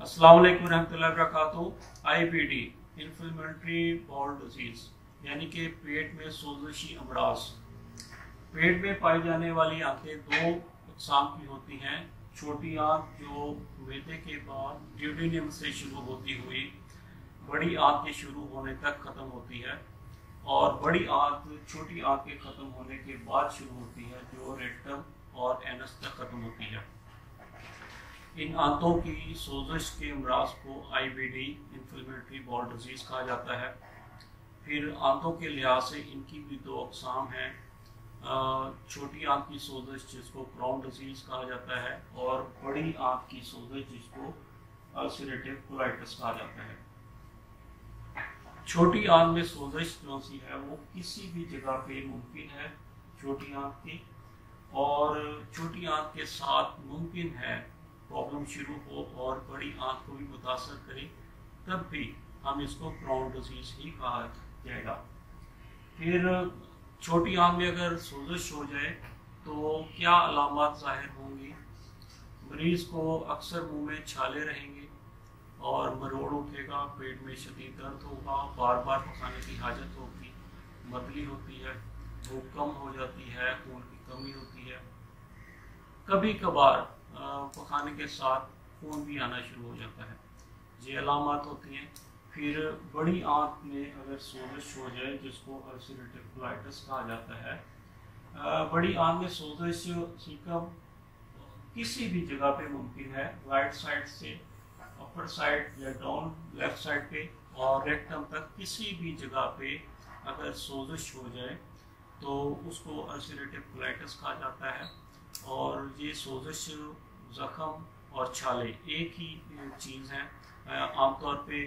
अस्सलाम वालेकुम रहमतुल्लाहि व बरकातुहू। IBD इन्फ्लेमेटरी बाउल डिजीज यानी कि पेट में सोजशी अमराज। पेट में पाई जाने वाली आंतें दो अक़साम की होती हैं। छोटी आंत जो मैदे के बाद ड्यूडेनियम से शुरू होती हुई बड़ी आंत के शुरू होने तक ख़त्म होती है, और बड़ी आंत छोटी आंत के ख़त्म होने के बाद शुरू होती है जो रेक्टम और एनस तक ख़त्म होती है। इन आंतों की सोजश के अमराज को IBD इन्फ्लेमेटरी बाउल डिजीज कहा जाता है। फिर आंतों के लिहाज से इनकी भी दो अक़साम हैं। छोटी आंत की सोजश जिसको क्राउन डिजीज कहा जाता है, और बड़ी आंत की सोजश जिसको अल्सरेटिव कोलाइटिस कहा जाता है। छोटी आंत में सोजश जो सी है वो किसी भी जगह पे मुमकिन है छोटी आंत की, और छोटी आंत के साथ मुमकिन है प्रॉब्लम शुरू हो और बड़ी आंत को भी मुतासर करे, तब भी हम इसको क्राउन डिजीज ही कहा जाएगा। फिर छोटी आंत में अगर सोजश हो जाए तो क्या अलामत ज़ाहिर होंगी? मरीज़ को अक्सर मुंह में छाले रहेंगे और मरोड़ उठेगा, पेट में शदीद दर्द होगा, बार बार पखाने की हाजत होगी, मतली होती है, भूख कम हो जाती है, खून की कमी होती है, कभी कभार पखाने के साथ खून भी आना शुरू हो जाता है। ये अलामत होती हैं। फिर बड़ी आंत में अगर सोजश हो जाए जिसको अल्सरेटिव कोलाइटिस कहा जाता है, बड़ी आंत में सोजश सिकम किसी भी जगह पे मुमकिन है, राइट साइड से अपर साइड या डाउन लेफ्ट साइड पे और रेक्टम तक किसी भी जगह पे अगर सोजश हो जाए तो उसको अल्सरेटिव कोलाइटिस कहा जाता है। और ये सोजश, ज़ख़म और छाले एक ही चीज़ है। आमतौर पे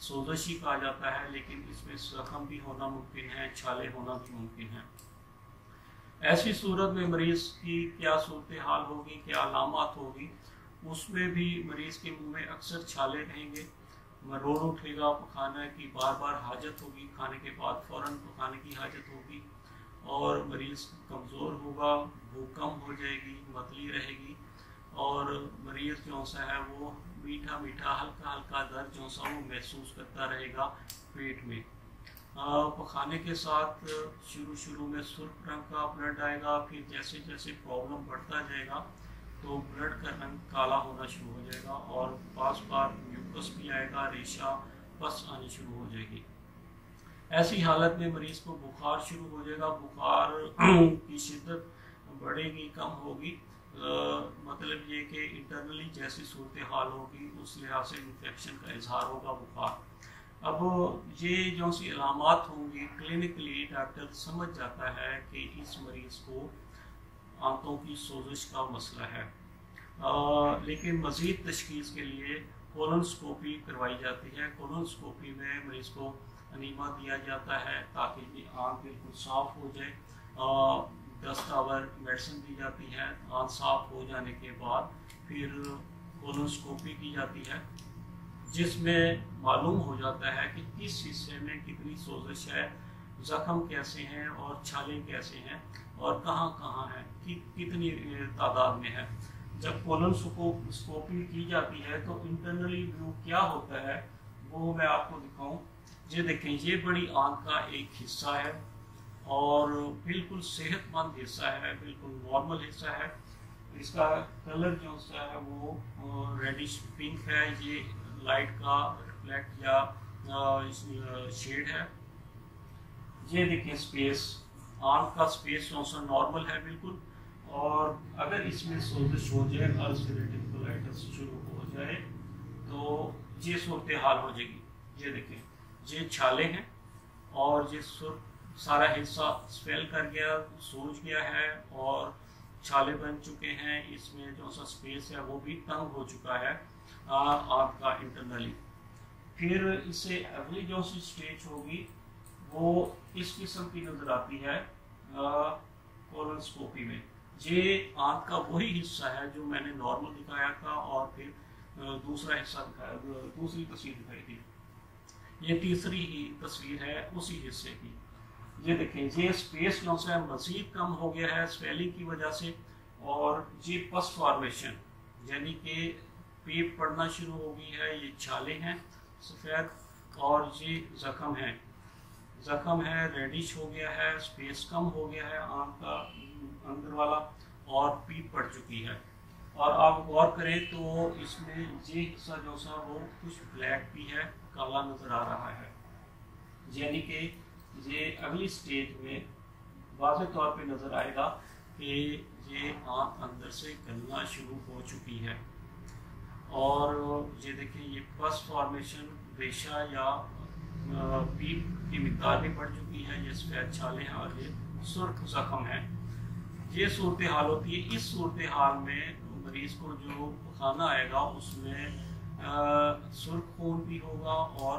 सोजश ही कहा जाता है, लेकिन इसमें ज़ख़म भी होना मुमकिन है, छाले होना भी मुमकिन है। ऐसी सूरत में मरीज़ की क्या सूरत हाल होगी, क्या अलामत होगी? उसमें भी मरीज़ के मुंह में अक्सर छाले रहेंगे, मरोड़ उठेगा, पखाने की बार बार हाजत होगी, खाने के बाद फ़ौरन पखाने की हाजत होगी, और मरीज़ कमज़ोर होगा, भूख कम हो जाएगी, मतली रहेगी, और मरीज़ जो सा है वो मीठा मीठा हल्का हल्का दर्द जो सा वो महसूस करता रहेगा पेट में। पखाने के साथ शुरू में सुर्ख रंग का ब्लड आएगा, फिर जैसे जैसे प्रॉब्लम बढ़ता जाएगा तो ब्लड का रंग काला होना शुरू हो जाएगा, और पास बार म्यूकस भी आएगा, रेशा पस आनी शुरू हो जाएगी। ऐसी हालत में मरीज़ को बुखार शुरू हो जाएगा, बुखार की शिद्दत बढ़ेगी, कम होगी। मतलब ये कि इंटरनली जैसी सूरत हाल होगी उस लिहाज से इन्फेक्शन का इजहार होगा, बुखार। अब ये जो सी अलामत होंगी, क्लिनिकली डॉक्टर समझ जाता है कि इस मरीज़ को आंतों की सोजश का मसला है। लेकिन मज़ीद तशख़ीस के लिए कोलोनोस्कोपी करवाई जाती है। कोलोनोस्कोपी में मरीज़ को अनीमा दिया जाता है ताकि आंत बिल्कुल साफ़ हो जाए। 10 आवर मेडिसिन दी जाती है। आंत साफ हो जाने के बाद फिर कोलोनोस्कोपी की जाती है, जिसमें मालूम हो जाता है कि किस हिस्से में कितनी सोजश है, ज़ख़म कैसे हैं और छाले कैसे हैं, और कहाँ कहाँ हैं, कितनी तादाद में है। जब कोलोनोस्कोपी की जाती है तो इंटरनली व्यू क्या होता है वो मैं आपको दिखाऊं। ये देखें, ये बड़ी आंत का एक हिस्सा है और बिल्कुल सेहतमंद हिस्सा है, बिल्कुल नॉर्मल हिस्सा है। इसका कलर जो सा है वो रेडिश पिंक है। ये लाइट का रिफ्लेक्ट या शेड है। ये देखिए स्पेस, आंत का स्पेस जो सा नॉर्मल है बिल्कुल, और अगर इसमें सोजश हो जाए, अल्सरेटिव कोलाइटिस शुरू हो जाए तो ये सूरत हाल हो जाएगी। ये देखें, ये छाले हैं और ये सारा हिस्सा स्वेल कर गया, सूज गया है और छाले बन चुके हैं। इसमें जो सा स्पेस है वो भी तंग हो चुका है आंत का इंटरनली। फिर इससे अगली जो सी स्टेज होगी वो इस किस्म की नजर आती है कोलोनोस्कोपी में। ये आंत का वही हिस्सा है जो मैंने नॉर्मल दिखाया था, और फिर दूसरा हिस्सा दिखाया, दूसरी तस्वीर दिखाई थी। ये तीसरी ही तस्वीर है उसी हिस्से की। ये देखें, ये स्पेस जो है मजीद कम हो गया है स्वेलिंग की वजह से, और ये पस फॉर्मेशन यानी कि पीप पड़ना शुरू हो गई है, ये छाले हैं सफ़ेद, और ये ज़ख़म है, रेडिश हो गया है, स्पेस कम हो गया है आँख का अंदर वाला, और पीप पड़ चुकी है। और आप गौर करें तो इसमें ये हिस्सा जो सा वो कुछ ब्लैक भी है, काला नज़र आ रहा है, यानी कि ये अगली स्टेज में वाज़ेह तौर पे नज़र आएगा कि ये आँख अंदर से गलना शुरू हो चुकी है। और ये देखिए, ये पस फॉर्मेशन, रेशा या पीप की मिकदार भी बढ़ चुकी है, ये सफ़ेद छाले हैं और ये सुर्ख ज़ख़म है। ये सूरत हाल होती है। इस सूरत हाल में मरीज़ को जो खाना आएगा उसमें सुर्ख खून भी होगा और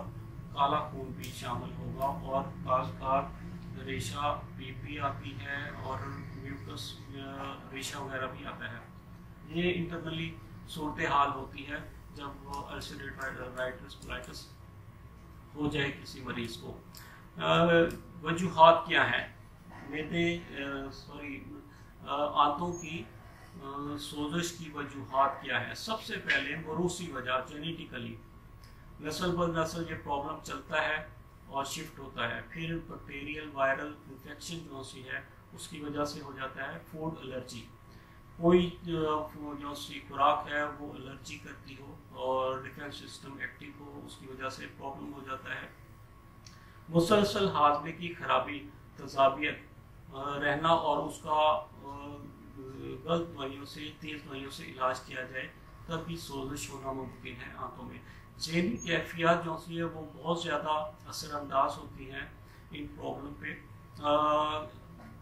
काला खून भी शामिल होगा, और खासकर रेशा पीप भी आती है और म्यूकस रेशा वगैरह भी आता है। ये इंटरनली सूरत हाल होती है जब अल्सरेटिव कोलाइटिस हो जाए किसी मरीज़ को। वजूहात क्या हैं आंतों की सोजश की वजूहात क्या है? सबसे पहले मरूसी वजह, जेनेटिकली नस्ल ब नस्ल ये प्रॉब्लम चलता है और शिफ्ट होता है। फिर बैक्टीरियल वायरल इन्फेक्शन जो सी है उसकी वजह से हो जाता है फूड एलर्जी, कोई जो सी खुराक है वो एलर्जी करती हो और डिफेंस सिस्टम एक्टिव हो, उसकी वजह से प्रॉब्लम हो जाता है। मुसलसल हाजमे की खराबी, तजाबियत रहना, और उसका गलत दवाइयों से, तेज़ दवाइयों से इलाज किया जाए तब भी सोजिश होना मुमकिन है आंतों में। ज़हनी कैफियत जो सी है वो बहुत ज़्यादा असरअंदाज होती हैं इन प्रॉब्लम पे।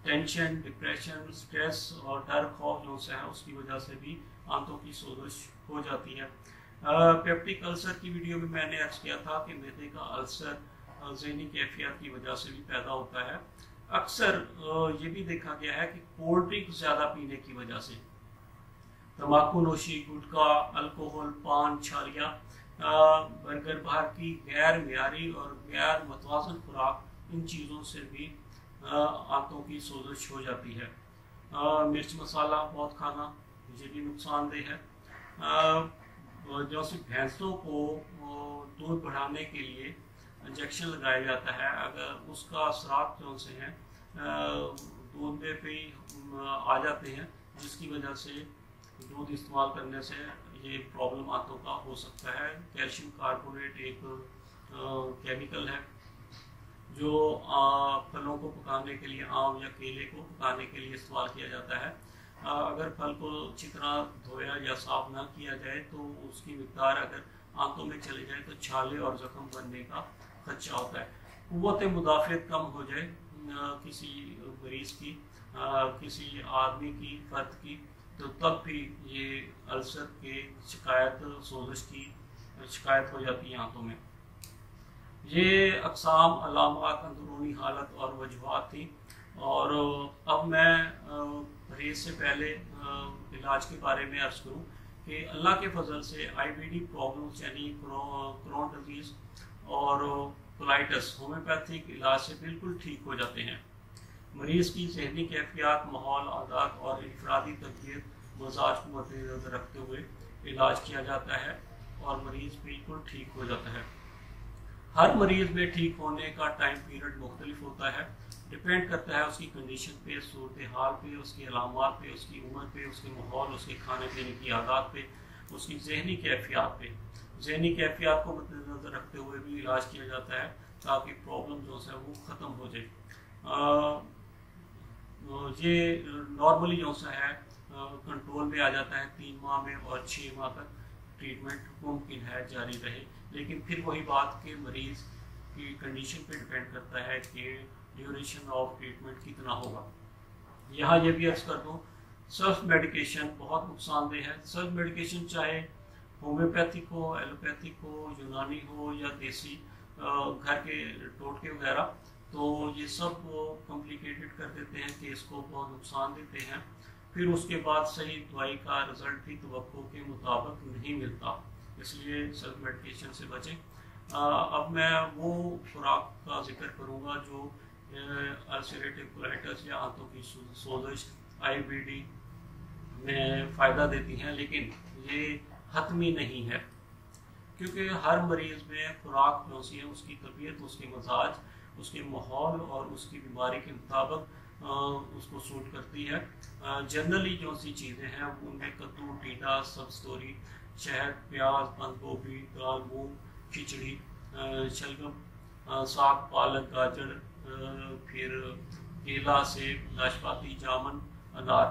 टेंशन, डिप्रेशन, स्ट्रेस और डर, खौफ जो सा है उसकी वजह से भी आंतों की सोजिश हो जाती है। पेप्टिक अल्सर की वीडियो में मैंने अर्ज किया था कि मैदे का अल्सर ज़हनी कैफियत की वजह से भी पैदा होता है। अक्सर ये भी देखा गया है कि कोल्ड ड्रिंक ज़्यादा पीने की वजह से, तम्बाकू नोशी, गुटखा, अल्कोहल, पान, छालिया, बर्गर, बाहर की गैर मियारी और गैर मतवाज़न खुराक, इन चीज़ों से भी आंतों की सोजिश हो जाती है। मिर्च मसाला बहुत खाना ये भी नुकसानदेह है। जो भैंसों को दूध बढ़ाने के लिए इंजेक्शन लगाया जाता है, अगर उसका असरात जो से हैं दूध में भी आ जाते हैं, जिसकी वजह से दूध इस्तेमाल करने से ये प्रॉब्लम आंतों का हो सकता है। कैल्शियम कार्बोनेट एक केमिकल है जो फलों को पकाने के लिए, आम या केले को पकाने के लिए इस्तेमाल किया जाता है। अगर फल को अच्छी तरह धोया या साफ ना किया जाए तो उसकी मिकदार अगर आंतों में चली जाए तो छाले और जख्म बनने का खदशा होता है। क़ुव्वत मुदाफ़ियत कम हो जाए किसी मरीज़ की, किसी आदमी की, फ़र्द की, तो तब भी ये अल्सर के शिकायत, सोजिश की शिकायत हो जाती है आंतों में। ये अक़साम, अलामात, अंदरूनी हालत और वजूहात थी। और अब मैं परहेज़ से पहले इलाज के बारे में अर्ज़ करूँ कि अल्लाह के फजल से IBD प्रॉब्लम्स यानी क्रोन डिजीज़ और कोलाइटिस होम्योपैथिक इलाज से बिल्कुल ठीक हो जाते हैं। मरीज़ की ज़हनी कैफियत, माहौल, आदत और इनफरादी तबीयत, मजाज को मद्देनज़र रखते हुए इलाज किया जाता है और मरीज़ बिल्कुल ठीक हो जाता है। हर मरीज़ में ठीक होने का टाइम पीरियड मुख्तलिफ होता है, डिपेंड करता है उसकी कंडीशन पे, सूरत हाल पे, उसकी अलामात पे, उसकी उम्र पे, उसके माहौल, उसके खाने पीने की आदत पे, उसकी ज़हनी कैफियत पे। ज़हनी कैफियत को मद्देनज़र रखते हुए भी इलाज किया जाता है ताकि प्रॉब्लम जो है वो ख़त्म हो जाए। ये नॉर्मली जो सा है कंट्रोल में आ जाता है 3 माह में, और 6 माह तक ट्रीटमेंट मुमकिन है जारी रहे। लेकिन फिर वही बात कि मरीज़ की कंडीशन पे डिपेंड करता है कि ड्यूरेशन ऑफ ट्रीटमेंट कितना होगा। यहाँ ये भी अर्ज़ कर दूँ, सेल्फ मेडिकेशन बहुत नुकसानदेह है। सेल्फ मेडिकेशन चाहे होम्योपैथिक हो, एलोपैथिक हो, यूनानी हो या देसी घर के टोटके वगैरह, तो ये सब कॉम्प्लिकेटेड कर देते हैं, केस को बहुत नुकसान देते हैं। फिर उसके बाद सही दवाई का रिज़ल्ट भी तवक्को के मुताबिक नहीं मिलता, इसलिए सेल्फ मेडिकेशन से बचें। अब मैं वो खुराक का जिक्र करूँगा जो अल्सरेटिव कोलाइटिस या आंतों की सोजिश IBD में फ़ायदा देती हैं, लेकिन ये हतमी नहीं है, क्योंकि हर मरीज़ में खुराक कौन सी है, उसकी तबीयत, उसके मजाज, उसके माहौल और उसकी बीमारी के मुताबिक उसको सूट करती है। जनरली जो सी चीज़ें हैं उनमें कद्दू, टीडा, सब्ज़तोरी, शहद, प्याज, बंद गोभी, दाल, मूंग, खिचड़ी, शलगम, साग, पालक, गाजर, फिर केला, सेब, नाशपाती, जामुन, अनार,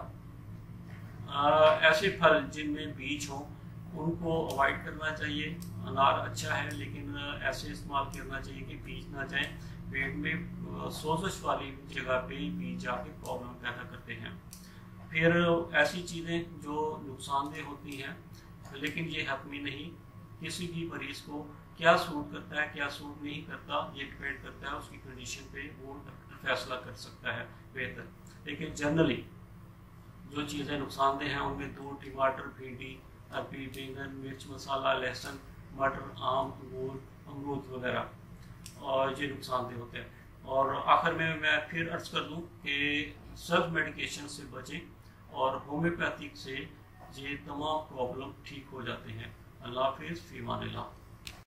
ऐसे फल जिनमें बीज हों उनको अवॉइड करना चाहिए। अनार अच्छा है लेकिन ऐसे इस्तेमाल करना चाहिए कि बीज ना जाए, पेट में सोजश वाली जगह पे ही बीज जाके प्रॉब्लम पैदा करते हैं। फिर ऐसी चीज़ें जो नुकसानदेह होती हैं लेकिन ये हतमी नहीं, किसी भी मरीज़ को क्या सूट करता है क्या सूट नहीं करता ये डिपेंड करता है उसकी कंडीशन पे, वो डॉक्टर फैसला कर सकता है बेहतर। लेकिन जनरली जो चीज़ें नुकसानदेह हैं उनमें दूध, टमाटर, भिंडी, अरबी, बैंगन, मिर्च मसाला, लहसुन, मटर, आम, अंगूर, अमरूद वगैरह, और ये नुकसानदेह होते हैं। और आखिर में मैं फिर अर्ज कर दूं कि सब मेडिकेशन से बचें और होम्योपैथिक से ये तमाम प्रॉब्लम ठीक हो जाते हैं। अल्लाह हाफिज़, फ़ी अमान अल्लाह।